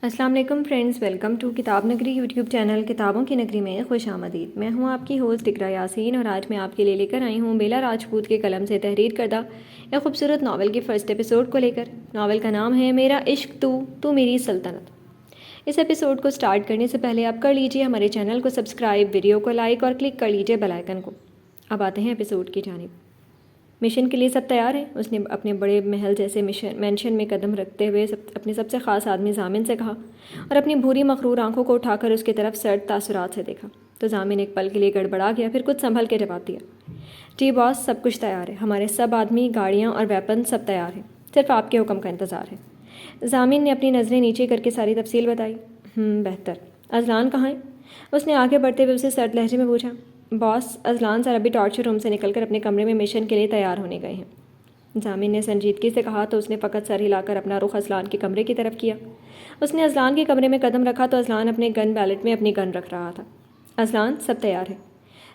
السلام علیکم friends, welcome to کتاب نگری یوٹیوب چینل کتابوں کی نگری میں خوش آمدید۔ میں ہوں آپ کی ہوسٹ اقرا یاسین اور آج میں آپ کے لیے لے کر آئی ہوں بیلا راجپوت کے قلم سے تحریر کردہ ایک خوبصورت ناول کے فرسٹ ایپیسوڈ کو لے کر۔ ناول کا نام ہے میرا عشق تو میری سلطنت۔ اس ایپیسوڈ کو سٹارٹ کرنے سے پہلے آپ کر لیجئے ہمارے چینل کو سبسکرائب، ویڈیو کو لائک اور کلک کر لیجئے بیل آئیکن کو۔ اب آتے ہیں ایپیسوڈ کی جانب۔ مشن کے لیے سب تیار ہیں؟ اس نے اپنے بڑے محل جیسے مینشن میں قدم رکھتے ہوئے اپنے سب سے خاص آدمی ضامن سے کہا اور اپنی بھوری مغرور آنکھوں کو اٹھا کر اس کی طرف سرد تاثرات سے دیکھا تو ضامن ایک پل کے لیے گڑبڑا گیا، پھر کچھ سنبھل کے جواب دیا، جی باس، سب کچھ تیار ہے، ہمارے سب آدمی، گاڑیاں اور ویپن سب تیار ہیں، صرف آپ کے حکم کا انتظار ہے۔ ضامن نے اپنی نظریں نیچے کر کے ساری تفصیل بتائی۔ بہتر۔ اذلان کہاں ہے؟ اس نے آگے بڑھتے ہوئے اسے سرد لہجے میں پوچھا۔ باس، اذلان سر ابھی ٹارچر روم سے نکل کر اپنے کمرے میں مشن کے لیے تیار ہونے گئے ہیں۔ ضامن نے سنجیدگی سے کہا تو اس نے فقط سر ہلا کر اپنا رخ اذلان کے کمرے کی طرف کیا۔ اس نے اذلان کے کمرے میں قدم رکھا تو اذلان اپنے گن بیلٹ میں اپنی گن رکھ رہا تھا۔ اذلان، سب تیار ہے،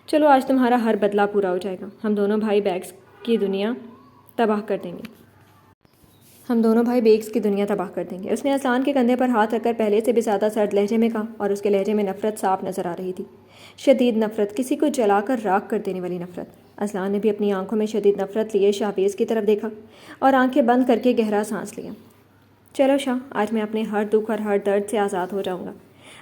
چلو آج تمہارا ہر بدلہ پورا ہو جائے گا، ہم دونوں بھائی بیگس کی دنیا تباہ کر دیں گے۔ اس نے اذلان کے کندھے پر ہاتھ رکھ کر پہلے سے بھی زیادہ سرد لہجے میں کہا اور اس کے لہجے میں نفرت صاف نظر آ رہی تھی، شدید نفرت، کسی کو جلا کر راکھ کر دینے والی نفرت۔ اذلان نے بھی اپنی آنکھوں میں شدید نفرت لیے شاہویز کی طرف دیکھا اور آنکھیں بند کر کے گہرا سانس لیا۔ چلو شاہ، آج میں اپنے ہر دکھ اور ہر درد سے آزاد ہو جاؤں گا،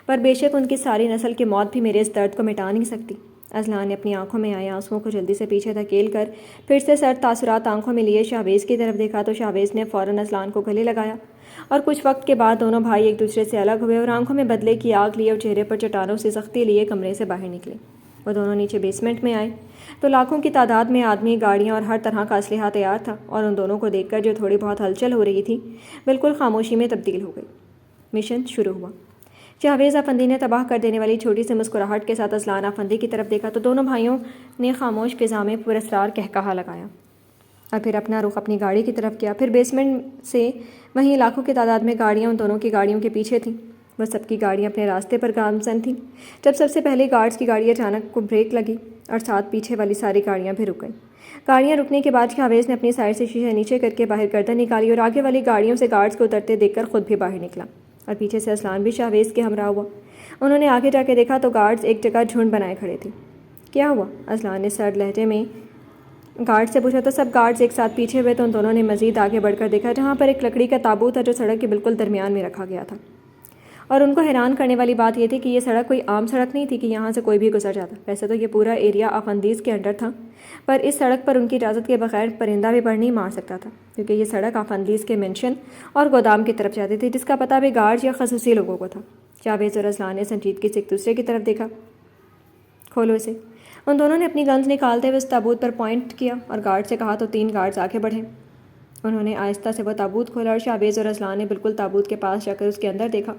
پر بے شک ان کی ساری نسل کی موت بھی میرے اس درد کو مٹا نہیں سکتی۔ اذلان نے اپنی آنکھوں میں آئے آنسوؤں کو جلدی سے پیچھے دھکیل کر پھر سے سرد تاثرات آنکھوں میں لیے شاہویز کی طرف دیکھا تو شاہویز نے فوراً اذلان کو گلے لگایا اور کچھ وقت کے بعد دونوں بھائی ایک دوسرے سے الگ ہوئے اور آنکھوں میں بدلے کی آگ لیے اور چہرے پر چٹانوں سے سختی لیے کمرے سے باہر نکلے۔ وہ دونوں نیچے بیسمنٹ میں آئے تو لاکھوں کی تعداد میں آدمی، گاڑیاں اور ہر طرح کا اسلحہ تیار تھا اور ان دونوں کو دیکھ کر جو تھوڑی بہت ہلچل ہو رہی تھی بالکل خاموشی میں تبدیل ہو گئی۔ مشن شروع ہوا۔ شاہویز افندی نے تباہ کر دینے والی چھوٹی سی مسکراہٹ کے ساتھ اذلان افندی کی طرف دیکھا تو دونوں بھائیوں نے خاموش فضا میں پراسرار قہقہا لگایا اور پھر اپنا رخ اپنی گاڑی کی طرف کیا۔ پھر بیسمنٹ سے وہیں لاکھوں کی تعداد میں گاڑیاں ان دونوں کی گاڑیوں کے پیچھے تھیں۔ وہ سب کی گاڑیاں اپنے راستے پر گامزن تھیں جب سب سے پہلے گارڈز کی گاڑی اچانک کو بریک لگی اور ساتھ پیچھے والی ساری گاڑیاں بھی رک گئیں۔ گاڑیاں رکنے کے بعد شاہویز نے اپنی سائڈ سے شیشہ نیچے کر کے باہر گردن نکالی اور آگے والی گاڑیوں سے گارڈز کو اترتے دیکھ کر خود بھی باہر نکلا اور پیچھے سے اذلان بھی شاہویز کے ہمراہ ہوا۔ انہوں نے آگے جا کے دیکھا تو گارڈز ایک جگہ جھنڈ بنائے کھڑے تھے۔ کیا ہوا؟ اذلان نے سرد لہجے میں گارڈ سے پوچھا تو سب گارڈز ایک ساتھ پیچھے ہوئے تو ان دونوں نے مزید آگے بڑھ کر دیکھا جہاں پر ایک لکڑی کا تابوت تھا جو سڑک کے بالکل درمیان میں رکھا گیا تھا، اور ان کو حیران کرنے والی بات یہ تھی کہ یہ سڑک کوئی عام سڑک نہیں تھی کہ یہاں سے کوئی بھی گزر جاتا۔ ویسے تو یہ پورا ایریا افندیز کے انڈر تھا، پر اس سڑک پر ان کی اجازت کے بغیر پرندہ بھی بڑھ نہیں مار سکتا تھا کیونکہ یہ سڑک افندیز کے مینشن اور گودام کی طرف جاتی تھی جس کا پتہ بھی گارڈز یا خصوصی لوگوں کو تھا۔ شاہویز اور اذلان نے سنجیدگی سے ایک دوسرے کی طرف دیکھا۔ کھولو اسے۔ ان دونوں نے اپنی گنز نکالتے ہوئے اس تابوت پر پوائنٹ کیا اور گارڈ سے کہا تو 3 گارڈز آگے بڑھے۔ انہوں نے آہستہ سے وہ تابوت کھولا اور شاہویز اور اذلان نے بالکل تابوت کے پاس جا کر اس کے اندر دیکھا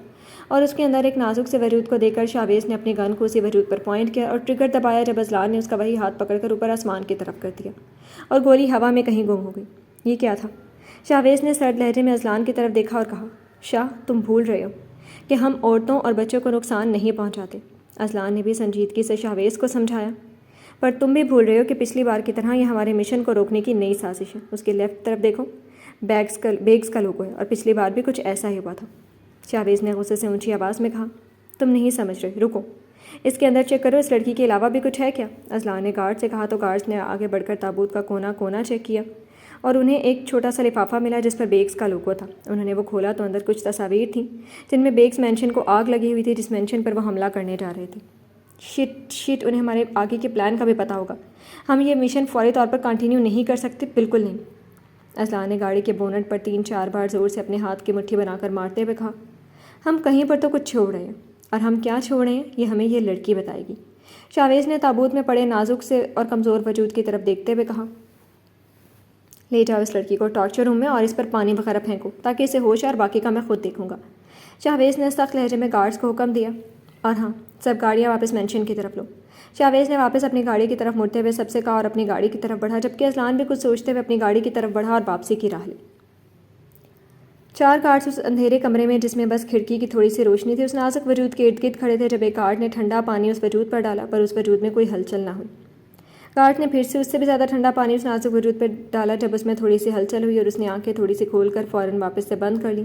اور اس کے اندر ایک نازک سے وجود کو دیکھ کر شاہویز نے اپنی گن کو اسی وجود پر پوائنٹ کیا اور ٹریگر دبایا جب اذلان نے اس کا وہی ہاتھ پکڑ کر اوپر آسمان کی طرف کر دیا اور گولی ہوا میں کہیں گم ہو گئی۔ یہ کیا تھا؟ شاہویز نے سرد لہجے میں اذلان کی طرف دیکھا اور کہا، شاہ، تم بھول رہے ہو کہ ہم عورتوں اور بچوں کو نقصان نہیں پہنچاتے۔ اذلان نے بھی سنجیدگی سے شاہویز کو سمجھایا، پر تم بھی بھول رہے ہو کہ پچھلی بار کی طرح یہ ہمارے مشن کو روکنے کی نئی سازش ہے۔ اس کے لیفٹ طرف دیکھو، بیگز کا لوگو ہے اور پچھلی بار بھی کچھ ایسا ہی ہوا تھا۔ شاہویز نے غصے سے اونچی آواز میں کہا، تم نہیں سمجھ رہے، رکو، اس کے اندر چیک کرو، اس لڑکی کے علاوہ بھی کچھ ہے کیا؟ اذلان نے گارڈ سے کہا تو گارڈز نے آگے بڑھ کر تابوت کا کونا کونا چیک کیا اور انہیں ایک چھوٹا سا لفافہ ملا جس پر بیگز کا لوگو تھا۔ انہوں نے وہ کھولا تو اندر کچھ تصاویر تھیں جن میں بیگز مینشن کو آگ لگی ہوئی تھی جس مینشن پر وہ حملہ کرنے جا رہے تھے۔ شٹ، انہیں ہمارے آگے کے پلان کا بھی پتہ ہوگا، ہم یہ مشن فوری طور پر کنٹینیو نہیں کر سکتے، بالکل نہیں۔ اذلان نے گاڑی کے بونٹ پر 3-4 بار زور سے اپنے ہاتھ کی مٹھی بنا کر مارتے ہوئے کہا، ہم کہیں پر تو کچھ چھوڑ رہے ہیں، اور ہم کیا چھوڑ رہے ہیں یہ ہمیں یہ لڑکی بتائے گی۔ شاہویز نے تابوت میں پڑے نازک سے اور کمزور وجود کی طرف دیکھتے ہوئے کہا، لے جاؤ اس لڑکی کو ٹارچر روم میں اور اس پر پانی وغیرہ پھینکو تاکہ اسے ہوش آئے اور باقی کا میں خود دیکھوں گا۔ شاہویز نے سخت لہجے میں گارڈز کو حکم دیا، اور ہاں، سب گاڑیاں واپس مینشن کی طرف لو۔ شاہویز نے واپس اپنی گاڑی کی طرف مڑتے ہوئے سب سے کہا اور اپنی گاڑی کی طرف بڑھا جبکہ اذلان بھی کچھ سوچتے ہوئے اپنی گاڑی کی طرف بڑھا اور واپسی کی راہ لی۔ 4 گارڈز اس اندھیرے کمرے میں جس میں بس کھڑکی کی تھوڑی سی روشنی تھی اس نازک وجود کے ارد گرد کھڑے تھے جب ایک گارڈ نے ٹھنڈا پانی اس وجود پر ڈالا پر اس وجود میں کوئی ہلچل نہ ہوئی۔ گارڈ نے پھر سے اس سے بھی زیادہ ٹھنڈا پانی اس نازک وجود پر ڈالا جب اس میں تھوڑی سی ہلچل ہوئی اور اس نے آنکھیں تھوڑی سی کھول کر فوراً واپس سے بند کر لیں۔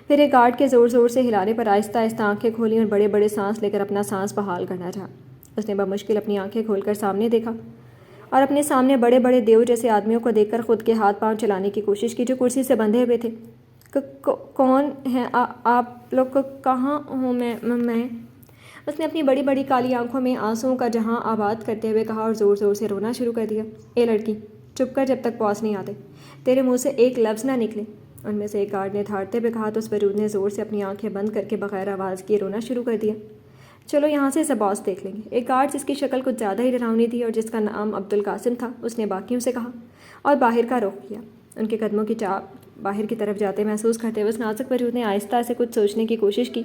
پھر ایک گارڈ کے زور زور سے ہلانے پر آہستہ آہستہ آنکھیں کھولیں اور بڑے بڑے سانس لے کر اپنا سانس بحال کرنا چاہا۔ اس نے بمشکل اپنی آنکھیں کھول کر سامنے دیکھا اور اپنے سامنے بڑے بڑے دیو جیسے آدمیوں کو دیکھ کر خود کے ہاتھ پاؤں چلانے کی کوشش کی جو کرسی سے بندھے ہوئے تھے۔ کون ہیں آپ لوگ؟ کہاں ہوں میں؟ اس نے اپنی بڑی بڑی کالی آنکھوں میں آنسوؤں کا جہاں آباد کرتے ہوئے کہا اور زور زور سے رونا شروع کر دیا۔ اے لڑکی، چپ کر جب تک باس نہیں آتے، تیرے منہ سے ایک لفظ نہ نکلے۔ ان میں سے ایک گارڈ نے دھاڑتے ہوئے کہا تو اس وجود نے زور سے اپنی آنکھیں بند کر کے بغیر آواز کیے رونا شروع کر دیا۔ چلو یہاں سے اسے باس دیکھ لیں گے۔ ایک گارڈ جس کی شکل کچھ زیادہ ہی ڈراؤنی تھی اور جس کا نام عبدالقاسم تھا، اس نے باقیوں سے کہا اور باہر کا رخ کیا۔ ان کے قدموں کی چاپ باہر کی طرف جاتے محسوس کرتے ہوئے اس نازک وجود نے آہستہ سے کچھ سوچنے کی کوشش کی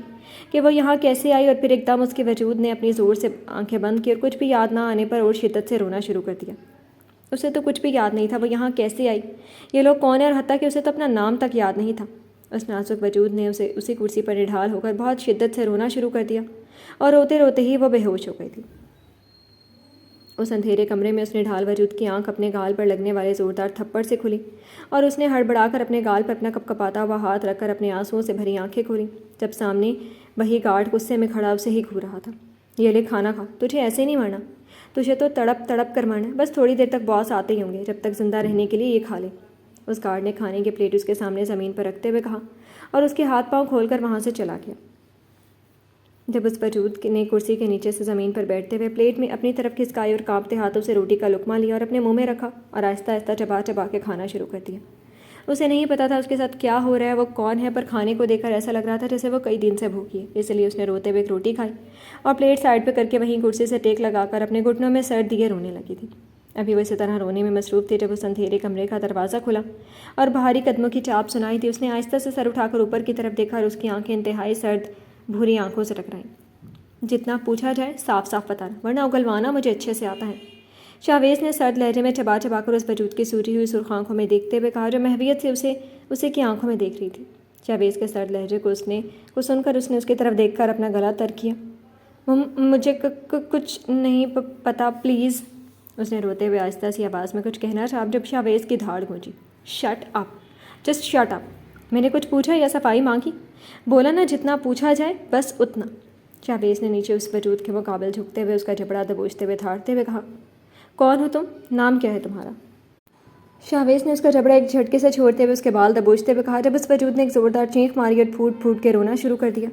کہ وہ یہاں کیسے آئی، اور پھر ایک دم اس کے وجود نے اپنی زور سے آنکھیں بند کی اور کچھ بھی یاد نہ آنے پر اور شدت سے رونا شروع کر دیا۔ اسے تو کچھ بھی یاد نہیں تھا وہ یہاں کیسے آئی، یہ لوگ کون ہیں، اور حتیٰ کہ اسے تو اپنا نام تک یاد نہیں تھا۔ اس نازک وجود نے اسے اسی کرسی پر نڈھال ہو کر بہت شدت سے رونا شروع کر دیا اور روتے روتے ہی وہ بے ہوش ہو گئی تھی۔ اس اندھیرے کمرے میں اس نڈھال وجود کی آنکھ اپنے گال پر لگنے والے زوردار تھپڑ سے کھلی اور اس نے ہڑبڑا کر اپنے گال پر اپنا کپکپاتا ہوا ہاتھ رکھ کر اپنے آنسوؤں سے بھری آنکھیں کھولیں جب سامنے وہی گارڈ غصے میں کھڑا اسے ہی گھور رہا تھا۔ یہ لے کھانا کھا، تجھے ایسے نہیں مرنا، تجھے تو تڑپ تڑپ کر مرنا، بس تھوڑی دیر تک باس آتے ہی ہوں گے، جب تک زندہ رہنے کے لیے یہ کھا لے۔ اس گارڈ نے کھانے کی پلیٹ اس کے سامنے زمین پر رکھتے ہوئے کہا اور اس کے ہاتھ پاؤں کھول کر وہاں سے چلا گیا۔ جب اس وجود نے کرسی کے نیچے سے زمین پر بیٹھتے ہوئے پلیٹ میں اپنی طرف کھسکائی اور کانپتے ہاتھوں سے روٹی کا لقمہ لیا اور اپنے منہ میں رکھا اور آہستہ آہستہ چبا چبا کے کھانا شروع کر دیا۔ اسے نہیں پتا تھا اس کے ساتھ کیا ہو رہا ہے، وہ کون ہے، پر کھانے کو دیکھ کر ایسا لگ رہا تھا جیسے وہ کئی دن سے بھوکی ہے، اس لیے اس نے روتے ہوئے ایک روٹی کھائی اور پلیٹ سائڈ پہ کر کے وہیں کرسی سے ٹیک لگا کر اپنے گھٹنوں میں سر دیے رونے لگی تھی۔ ابھی وہ اسی طرح رونے میں مصروف تھی جب اس اندھیرے کمرے کا دروازہ کھلا اور بھاری قدموں کی چاپ سنائی دی۔ اس نے آہستہ سے سر اٹھا کر اوپر کی طرف دیکھا اور اس کی آنکھیں انتہائی سرد بھوری آنکھوں سے ٹکرائیں۔ جتنا پوچھا جائے صاف صاف بتانا، ورنہ اگلوانا مجھے اچھے سے آتا ہے، شاویز نے سرد لہجے میں چبا چبا کر اس وجود کی سوجی ہوئی سرخ آنکھوں میں دیکھتے ہوئے کہا جو محویت سے اسے کی آنکھوں میں دیکھ رہی تھی۔ شاویز کے سرد لہجے کو سن کر اس نے اس کی طرف دیکھ کر اپنا گلا تر کیا۔ مجھے کچھ نہیں پتا پلیز، اس نے روتے ہوئے آہستہ سی آواز میں کچھ کہنا چاہا جب شاویز کی دھاڑ گونجی۔ Shut up, just shut up, میں نے کچھ پوچھا یا صفائی مانگی؟ بولا نا جتنا پوچھا جائے بس اتنا۔ شاویز نے نیچے اس وجود کے مقابل جھکتے ہوئے اس کا جبڑا دبوچتے ہوئے دھاڑتے ہوئے کہا کون ہو تم، نام کیا ہے تمہارا؟ شاویز نے اس کا جبڑا ایک جھٹکے سے چھوڑتے ہوئے اس کے بال دبوچتے ہوئے کہا جب اس وجود نے ایک زوردار چینخ ماری اور پھوٹ پھوٹ کے رونا شروع کر دیا۔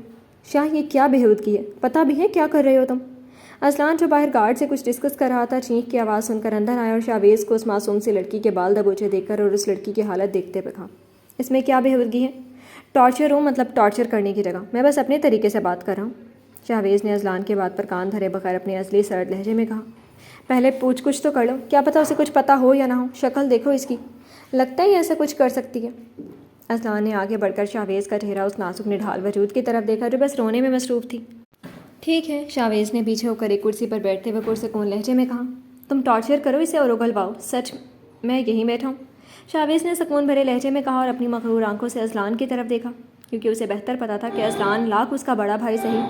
شاہ یہ کیا بےہودگی ہے، پتہ بھی ہے کیا کر رہے ہو تم؟ اصلان جو باہر گارڈ سے کچھ ڈسکس کر رہا تھا چینخ کی آواز سن کر اندر آیا اور شاویز کو اس معصوم سی لڑکی کے بال دبوچے دیکھ کر اور اس لڑکی کی حالت دیکھتے ہوئے کہا اس میں کیا بےہودگی ہے؟ ٹارچر ہوں، مطلب ٹارچر کرنے کی جگہ، میں بس اپنے طریقے سے بات کر رہا ہوں۔ شاویز نے اصلان کی بات پر کان دھرے بغیر اپنے اصلی سرد لہجے میں کہا پہلے پوچھ کچھ تو کر لو، کیا پتہ اسے کچھ پتہ ہو یا نہ ہو، شکل دیکھو اس کی، لگتا ہے یہ ایسا کچھ کر سکتی ہے۔ اصلان نے آگے بڑھ کر شاویز کا چہرہ اس نازک نڈھال وجود کی طرف دیکھا جو بس رونے میں مصروف تھی۔ ٹھیک ہے، شاویز نے پیچھے ہو کر ایک کرسی پر بیٹھتے ہوئے پرسکون لہجے میں کہا تم ٹارچر کرو اسے اور اگلواؤ، سچ میں یہیں بیٹھا ہوں۔ شاویز نے سکون بھرے لہجے میں کہا اور اپنی مغرور آنکھوں سے اصلان کی طرف دیکھا کیونکہ اسے بہتر پتا تھا کہ اصلان لاکھ اس کا بڑا بھائی صحیح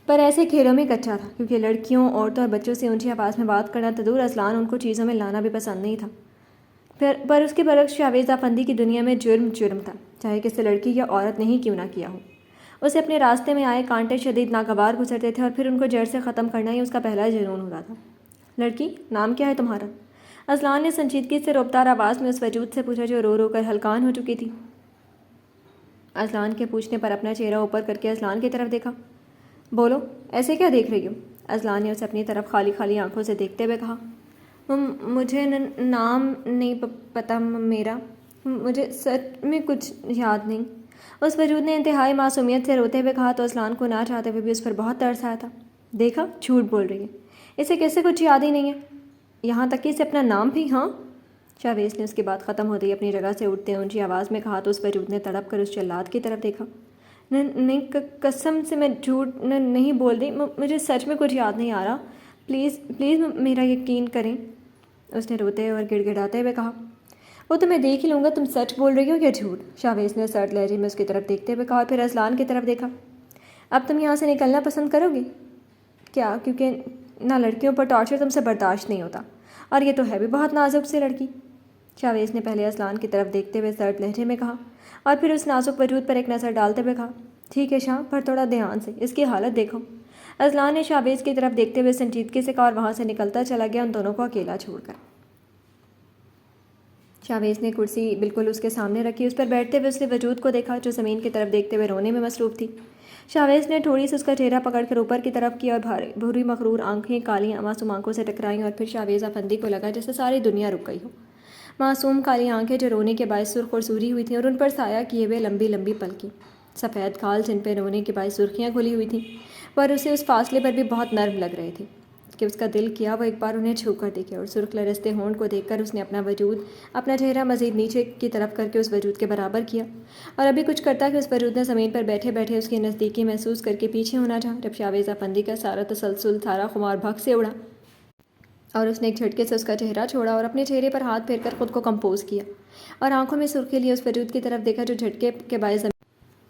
پر ایسے کھیلوں میں کچا تھا، کیونکہ لڑکیوں، عورتوں اور بچوں سے اونچی آواز میں بات کرنا تو دور، اصلان ان کو چیزوں میں لانا بھی پسند نہیں تھا۔ پر اس کے برعکس شاویز افندی کی دنیا میں جرم تھا، چاہے کسی لڑکی یا عورت نے ہی کیوں نہ کیا ہو۔ اسے اپنے راستے میں آئے کانٹے شدید ناگوار گزرتے تھے اور پھر ان کو جڑ سے ختم کرنا ہی اس کا پہلا جنون ہوتا تھا۔ لڑکی، نام کیا ہے تمہارا؟ اصلان نے سنجیدگی سے ربدار آواز میں اس وجود سے پوچھا جو رو رو کر ہلکان ہو چکی تھی۔ اصلان کے پوچھنے پر اپنا چہرہ اوپر کر کے اصلان کی طرف دیکھا۔ بولو، ایسے کیا دیکھ رہی ہو؟ اصلان نے اسے اپنی طرف خالی خالی آنکھوں سے دیکھتے ہوئے کہا مجھے نام نہیں پتہ میرا، مجھے سچ میں کچھ یاد نہیں۔ اس وجود نے انتہائی معصومیت سے روتے ہوئے کہا تو اصلان کو نہ چاہتے ہوئے بھی اس پر بہت ترس آیا تھا۔ دیکھا، جھوٹ بول رہی ہے، اسے کیسے کچھ یاد ہی نہیں ہے، یہاں تک کہ اسے اپنا نام بھی۔ ہاں، شاویز نے اس کی بات ختم ہوتے ہی اپنی جگہ سے اٹھتے اونچی آواز میں کہا تو اس وجود نے تڑپ کر اس جلاد کی طرف دیکھا۔ نہیں، قسم سے میں جھوٹ نہیں بول رہی، مجھے سچ میں کچھ یاد نہیں آ رہا، پلیز میرا یقین کریں، اس نے روتے اور گڑ گڑاتے ہوئے کہا۔ وہ تو میں دیکھ ہی لوں گا تم سچ بول رہی ہو یا جھوٹ، شاویز نے سرد لہجے میں اس کی طرف دیکھتے ہوئے کہا اور پھر اصلان کی طرف دیکھا۔ اب تم یہاں سے نکلنا پسند کرو گی کیا؟ کیونکہ نہ لڑکیوں پر ٹارچر تم سے برداشت نہیں ہوتا اور یہ تو ہے بھی بہت نازک سی لڑکی۔ شاویز نے پہلے اصلان کی طرف دیکھتے ہوئے سرد لہجے میں کہا اور پھر اس نازک وجود پر ایک نظر ڈالتے ہوئے کہا، ٹھیک ہے شاہ، پر تھوڑا دھیان سے، اس کی حالت دیکھو۔ اصلان نے شاویز کی طرف دیکھتے ہوئے سنجیدگی سے کہا اور وہاں سے نکلتا چلا گیا ان دونوں کو اکیلا چھوڑ کر۔ شاویز نے کرسی بالکل اس کے سامنے رکھی، اس پر بیٹھتے ہوئے اس نے وجود کو دیکھا جو زمین کی طرف دیکھتے ہوئے رونے میں مصروف تھی۔ شاویز نے تھوڑی سی اس کا چہرہ پکڑ کر اوپر کی طرف کیا اور بھوری مغرور آنکھیں کالی معصوم آنکھوں سے ٹکرائیں، اور پھر شاویز افندی کو لگا جیسے ساری دنیا رک گئی ہو۔ معصوم کالی آنکھیں جو رونے کے باعث سرخ اور سوری ہوئی تھیں، اور ان پر سایہ کیے ہوئے لمبی لمبی پلکیں، سفید کھال جن پہ رونے کے باعث سرخیاں کھلی ہوئی تھیں، پر اسے اس فاصلے پر بھی بہت نرم لگ رہے تھے کہ اس کا دل کیا وہ ایک بار انہیں چھو کر دیکھے، اور سرخ لرزتے ہونٹ کو دیکھ کر اس نے اپنا وجود، اپنا چہرہ مزید نیچے کی طرف کر کے اس وجود کے برابر کیا، اور ابھی کچھ کرتا کہ اس وجود نے زمین پر بیٹھے بیٹھے اس کی نزدیکی محسوس کر کے پیچھے ہونا چاہا، جب شاویز افندی کا سارا تسلسل، سارا خمار بھگ سے اڑا، اور اس نے ایک جھٹکے سے اس کا چہرہ چھوڑا اور اپنے چہرے پر ہاتھ پھیر کر خود کو کمپوز کیا، اور آنکھوں میں سرخی لیے اس وجود کی طرف دیکھا جو جھٹکے کے باعث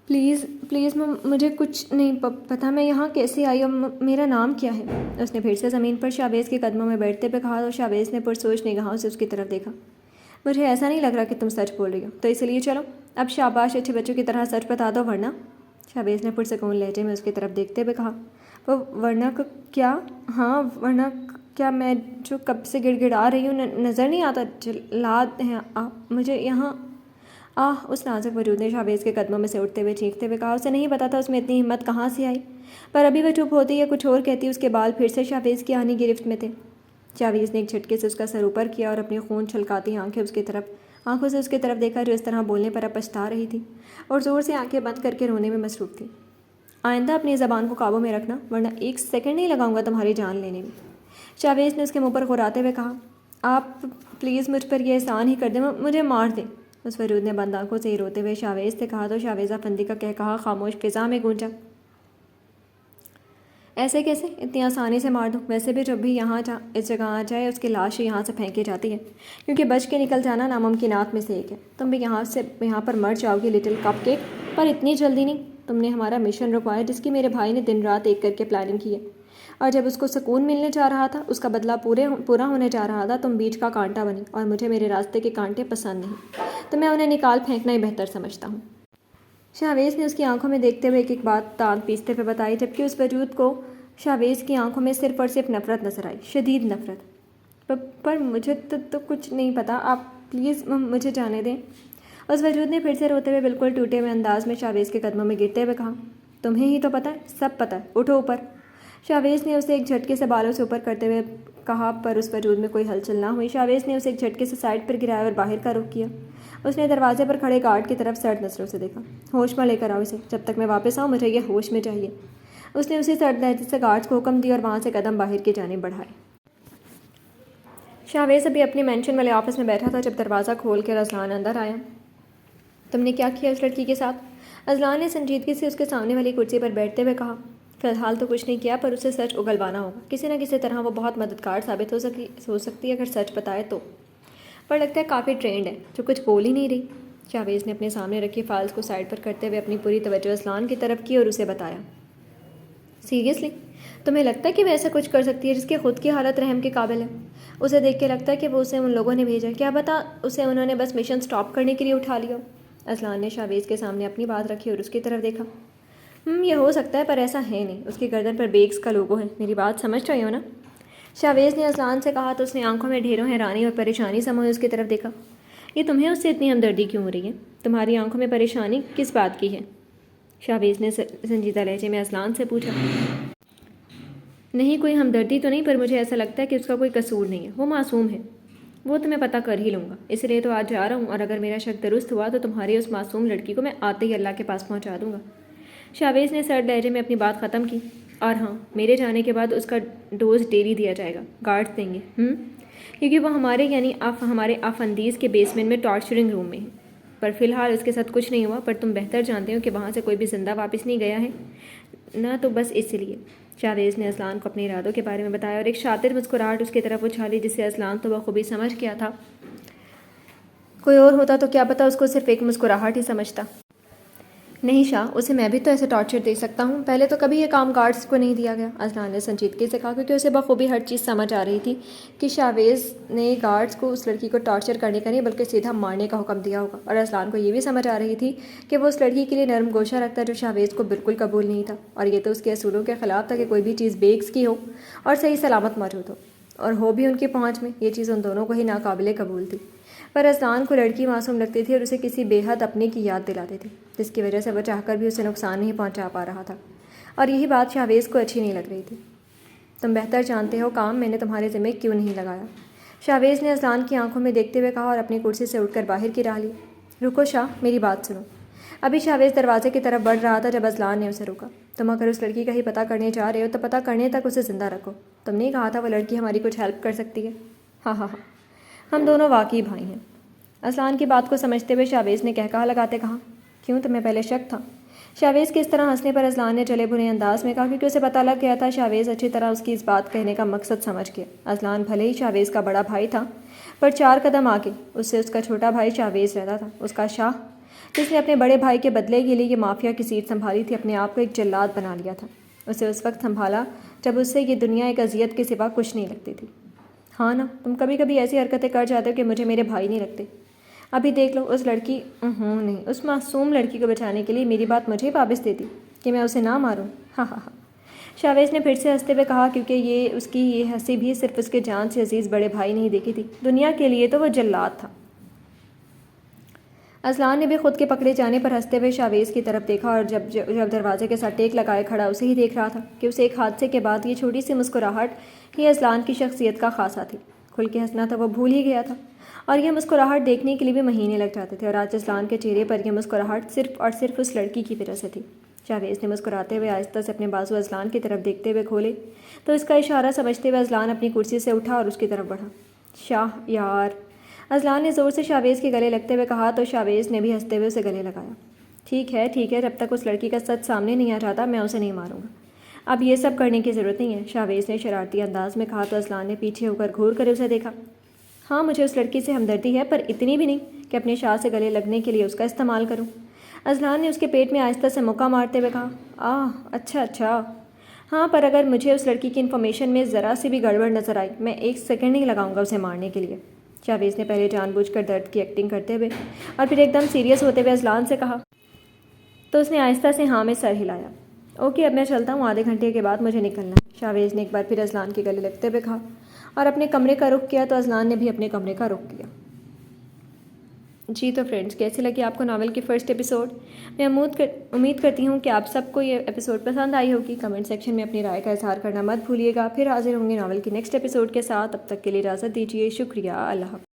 پلیز مجھے کچھ نہیں پتہ میں یہاں کیسے آئی اور میرا نام کیا ہے۔ اس نے پھر سے زمین پر شاویز کے قدموں میں بیٹھتے ہوئے کہا، اور شاویز نے پرسوچ نگاہوں سے اس کی طرف دیکھا۔ مجھے ایسا نہیں لگ رہا کہ تم سچ بول رہی ہو، تو اس لیے چلو اب شاباش، اچھے بچوں کی طرح سچ بتا دو ورنہ۔ شاویز نے پرسکون لہجے میں اس کی طرف دیکھتے ہوئے کہا، وہ ورنہ کیا؟ ہاں ورنہ کیا؟ میں جو کب سے گڑ گڑا رہی ہوں نظر نہیں آتا جلاد ہیں آپ مجھے یہاں؟ اس نازک وجود نے شاویز کے قدموں میں سے اٹھتے ہوئے چیختے ہوئے کہا۔ اسے نہیں پتا تھا اس میں اتنی ہمت کہاں سے آئی، پر ابھی وہ چپ ہوتی یا کچھ اور کہتی اس کے بال پھر سے شاویز کی آہنی گرفت میں تھے۔ شاویز نے ایک جھٹکے سے اس کا سر اوپر کیا اور اپنی خون چھلکاتی آنکھوں سے اس کی طرف دیکھا جو اس طرح بولنے پر اب پچھتا رہی تھی اور زور سے آنکھیں بند کر کے رونے میں مصروف تھی۔ آئندہ اپنی زبان کو قابو میں رکھنا ورنہ ایک سیکنڈ نہیں لگاؤں گا تمہاری جان لینے میں، شاویز نے اس کے منہ پر غراتے ہوئے کہا۔ آپ پلیز مجھ پر یہ احسان ہی کر دیں، مجھے مار دیں۔ اس وجود نے بند آنکھوں سے ہی روتے ہوئے شاویز سے کہا، تو شاویز افندی کا کہا خاموش فضا میں گونجا۔ ایسے کیسے؟ اتنی آسانی سے مار دوں؟ ویسے بھی جب بھی یہاں اس جگہ آ جائے اس کی لاش یہاں سے پھینکی جاتی ہے، کیونکہ بچ کے نکل جانا ناممکنات میں سے ایک ہے۔ تم بھی یہاں پر مر جاؤ گی لٹل کپ کیک، پر اتنی جلدی نہیں۔ تم نے ہمارا مشن رکوایا جس کی میرے بھائی نے دن رات ایک کر کے پلاننگ کی ہے، اور جب اس کو سکون ملنے جا رہا تھا، اس کا بدلہ پورا ہونے جا رہا تھا، تم بیچ کا کانٹا بنی، اور مجھے میرے راستے کے کانٹے پسند نہیں، تو میں انہیں نکال پھینکنا ہی بہتر سمجھتا ہوں۔ شاویز نے اس کی آنکھوں میں دیکھتے ہوئے ایک بات دانت پیستے ہوئے بتائی، جبکہ اس وجود کو شاویز کی آنکھوں میں صرف اور صرف نفرت نظر آئی، شدید نفرت۔ پر مجھے تو کچھ نہیں پتا، آپ پلیز مجھے جانے دیں۔ اس وجود نے پھر سے روتے ہوئے بالکل ٹوٹے ہوئے انداز میں شاویز کے قدموں میں گرتے ہوئے کہا، تمہیں ہی تو پتہ ہے، سب پتہ ہے، اٹھو اوپر۔ شاویز نے اسے ایک جھٹکے سے بالوں سے اوپر کرتے ہوئے کہا، پر اس وجود میں کوئی ہلچل نہ ہوئی۔ شاویز نے اسے ایک جھٹکے سے سائڈ پر گرایا اور باہر کا رخ کیا۔ اس نے دروازے پر کھڑے گارڈ کی طرف سرد نظروں سے دیکھا۔ ہوش میں لے کر آؤ اسے، جب تک میں واپس آؤں مجھے یہ ہوش میں چاہیے۔ اس نے اسی سرد لہجے سے گارڈز کو حکم دیا اور وہاں سے قدم باہر کی جانب بڑھائے۔ شاویز ابھی اپنی مینشن والے آفس میں بیٹھا تھا جب دروازہ کھول کر اصلان اندر آیا۔ تم نے کیا کیا اس لڑکی کے ساتھ؟ اصلان نے سنجیدگی سے اس کے سامنے والی کرسی پر بیٹھتے ہوئے کہا، فی الحال تو کچھ نہیں کیا، پر اسے سچ اگلوانا ہوگا، کسی نہ کسی طرح وہ بہت مددگار ثابت ہو سکتی ہے اگر سچ بتائے تو، پر لگتا ہے کافی ٹرینڈ ہے، جو کچھ بول ہی نہیں رہی۔ شاویز نے اپنے سامنے رکھی فائلز کو سائڈ پر کرتے ہوئے اپنی پوری توجہ اصلان کی طرف کی اور اسے بتایا، سیریسلی تمہیں لگتا ہے کہ وہ ایسا کچھ کر سکتی ہے جس کی خود کی حالت رحم کے قابل ہے؟ اسے دیکھ کے لگتا ہے کہ وہ اسے ان لوگوں نے بھیجا، کیا پتا اسے انہوں نے بس مشن سٹاپ کرنے کے لیے اٹھا لیا۔ اصلان نے شاویز کے سامنے اپنی بات رکھی اور اس کی طرف دیکھا۔ یہ ہو سکتا ہے، پر ایسا ہے نہیں، اس کی گردن پر بیگز کا لوگو ہے، میری بات سمجھ رہی ہو نا؟ شاویز نے اصلان سے کہا، تو اس نے آنکھوں میں ڈھیروں حیرانی اور پریشانی سموئے اس کی طرف دیکھا۔ یہ تمہیں اس سے اتنی ہمدردی کیوں ہو رہی ہے؟ تمہاری آنکھوں میں پریشانی کس بات کی ہے؟ شاویز نے سنجیدہ لہجے میں اصلان سے پوچھا۔ نہیں کوئی ہمدردی تو نہیں، پر مجھے ایسا لگتا ہے کہ اس کا کوئی قصور نہیں ہے، وہ معصوم ہے۔ وہ تو میں پتہ کر ہی لوں گا، اس لیے تو آج جا رہا ہوں، اور اگر میرا شک درست ہوا تو تمہاری اس معصوم لڑکی کو میں آتے ہی اللہ کے پاس پہنچا دوں گا۔ شاویز نے سرد لہجے میں اپنی بات ختم کی، اور ہاں میرے جانے کے بعد اس کا ڈوز ڈیلی دیا جائے گا، گارڈز دیں گے، کیونکہ وہ ہمارے ہمارے آفندیز کے بیسمنٹ میں ٹارچرنگ روم میں ہے، پر فی الحال اس کے ساتھ کچھ نہیں ہوا، پر تم بہتر جانتے ہو کہ وہاں سے کوئی بھی زندہ واپس نہیں گیا ہے نا، تو بس اس لیے۔ شاویز نے اصلان کو اپنے ارادوں کے بارے میں بتایا اور ایک شاطر مسکراہٹ اس کی طرف اچھالی، جس سے اصلان تو بخوبی سمجھ گیا تھا، کوئی اور ہوتا تو کیا پتا اس کو صرف ایک مسکراہٹ ہی سمجھتا۔ نہیں شاہ، اسے میں بھی تو ایسے ٹارچر دے سکتا ہوں، پہلے تو کبھی یہ کام گارڈز کو نہیں دیا گیا، اذلان نے سنجیدگی سے کہا، کیونکہ اسے بخوبی ہر چیز سمجھ آ رہی تھی کہ شاویز نے گارڈز کو اس لڑکی کو ٹارچر کرنے کا نہیں بلکہ سیدھا مارنے کا حکم دیا ہوگا، اور اذلان کو یہ بھی سمجھ آ رہی تھی کہ وہ اس لڑکی کے لیے نرم گوشہ رکھتا جو شاویز کو بالکل قبول نہیں تھا، اور یہ تو اس کے اصولوں کے خلاف تھا کہ کوئی بھی چیز بیگز کی ہو اور صحیح سلامت موجود ہو، اور ہو بھی ان کی پہنچ میں، یہ چیز ان دونوں کو ہی ناقابل قبول تھی۔ پر اذلان کو لڑکی معصوم لگتی تھی اور اسے کسی بے حد اپنے کی یاد دلاتی تھی، جس کی وجہ سے وہ چاہ کر بھی اسے نقصان نہیں پہنچا پا رہا تھا، اور یہی بات شاویز کو اچھی نہیں لگ رہی تھی۔ تم بہتر جانتے ہو کام میں نے تمہارے ذمہ کیوں نہیں لگایا، شاویز نے اذلان کی آنکھوں میں دیکھتے ہوئے کہا اور اپنی کرسی سے اٹھ کر باہر کی راہ لی۔ رکو شاہ، میری بات سنو۔ ابھی شاویز دروازے کی طرف بڑھ رہا تھا جب اذلان نے اسے روکا۔ تم اگر اس لڑکی کا ہی پتہ کرنے جا رہے ہو تو پتہ کرنے تک اسے زندہ رکھو، تم نے کہا تھا وہ لڑکی ہماری کچھ ہیلپ کر سکتی ہے۔ ہاں ہاں ہاں، ہم دونوں واقعی بھائی ہیں، اذلان کی بات کو سمجھتے ہوئے شاویز نے کہا لگاتے کہا۔ کیوں، تمہیں پہلے شک تھا؟ شاویز کے اس طرح ہنسنے پر اذلان نے جلے بھنے انداز میں کہا، کیونکہ اسے پتہ لگ گیا تھا شاویز اچھی طرح اس کی اس بات کہنے کا مقصد سمجھ گیا۔ اذلان بھلے ہی شاویز کا بڑا بھائی تھا، پر 4 قدم آگے اس سے اس کا چھوٹا بھائی شاویز رہتا تھا، اس کا شاہ، جس نے اپنے بڑے بھائی کے بدلے کے لیے یہ مافیا کی سیٹ سنبھالی تھی، اپنے آپ کو ایک جلاد بنا لیا تھا۔ اسے اس وقت سنبھالا جب اس سے یہ دنیا ایک اذیت کے سوا کچھ نہیں لگتی تھی۔ ہاں نا، تم کبھی کبھی ایسی حرکتیں کر جاتے ہو کہ مجھے میرے بھائی نہیں لگتے۔ ابھی دیکھ لو، اس لڑکی نہیں، اس معصوم لڑکی کو بچانے کے لیے میری بات مجھے واپس دیتی کہ میں اسے نہ ماروں۔ ہاں ہاں ہاں، شاویز نے پھر سے ہنستے ہوئے کہا، کیونکہ یہ اس کی یہ ہنسی بھی صرف اس کے جان سے عزیز بڑے بھائی نہیں دیکھی تھی، دنیا کے لیے تو وہ جلاد تھا۔ اذلان نے بھی خود کے پکڑے جانے پر ہنستے ہوئے شاویز کی طرف دیکھا، اور جب دروازے کے ساتھ ٹیک لگائے کھڑا اسے ہی دیکھ رہا تھا کہ اسے ایک حادثے کے بعد یہ چھوٹی سی مسکراہٹ یہ اذلان کی شخصیت کا خاصہ تھی۔ کھل کے ہنسنا تو وہ بھول ہی گیا تھا، اور یہ مسکراہٹ دیکھنے کے لیے بھی مہینے لگ جاتے تھے، اور آج اذلان کے چہرے پر یہ مسکراہٹ صرف اور صرف اس لڑکی کی وجہ سے تھی۔ شاویز نے مسکراتے ہوئے آہستہ سے اپنے بازو اذلان کی طرف دیکھتے ہوئے کھولے تو اس کا اشارہ سمجھتے ہوئے اذلان اپنی کرسی سے اٹھا اور اس کی طرف بڑھا۔ شاہ یار، اذلان نے زور سے شاویز کے گلے لگتے ہوئے کہا تو شاویز نے بھی ہنستے ہوئے اسے گلے لگایا۔ ٹھیک ہے، جب تک اس لڑکی کا سچ سامنے نہیں آ جاتا میں اسے نہیں ماروں گا، اب یہ سب کرنے کی ضرورت نہیں ہے، شاویز نے شرارتی انداز میں کہا تو اذلان نے پیچھے ہو کر گھور کر اسے دیکھا۔ ہاں، مجھے اس لڑکی سے ہمدردی ہے، پر اتنی بھی نہیں کہ اپنے شاہ سے گلے لگنے کے لیے اس کا استعمال کروں۔ اذلان نے اس کے پیٹ میں آہستہ سے مکہ مارتے ہوئے کہا، اچھا، ہاں، پر اگر مجھے اس لڑکی کی انفارمیشن میں ذرا سی بھی گڑبڑ نظر آئی میں 1 سیکنڈ نہیں لگاؤں گا اسے مارنے کے لیے۔ شاویز نے پہلے جان بوجھ کر درد کی ایکٹنگ کرتے ہوئے اور پھر ایک دم سیریس ہوتے ہوئے اذلان سے کہا، تو اس نے آہستہ سے ہاں میں سر ہلایا۔ اوکے، اب میں چلتا ہوں، آدھے گھنٹے کے بعد مجھے نکلنا ہے، شاویز نے ایک بار پھر اذلان کے گلے لگتے ہوئے کہا، اور اپنے کمرے کا رخ کیا تو اذلان نے بھی اپنے کمرے کا رخ کیا۔ جی تو فرینڈز، کیسے لگی آپ کو ناول کی فرسٹ ایپیسوڈ؟ میں امید کرتی ہوں کہ آپ سب کو یہ ایپیسوڈ پسند آئی ہوگی۔ کمنٹ سیکشن میں اپنی رائے کا اظہار کرنا مت بھولیے گا۔ پھر حاضر ہوں گے ناول کی نیکسٹ ایپیسوڈ کے ساتھ، تب تک کے لیے اجازت دیجیے، شکریہ، اللہ حافظ۔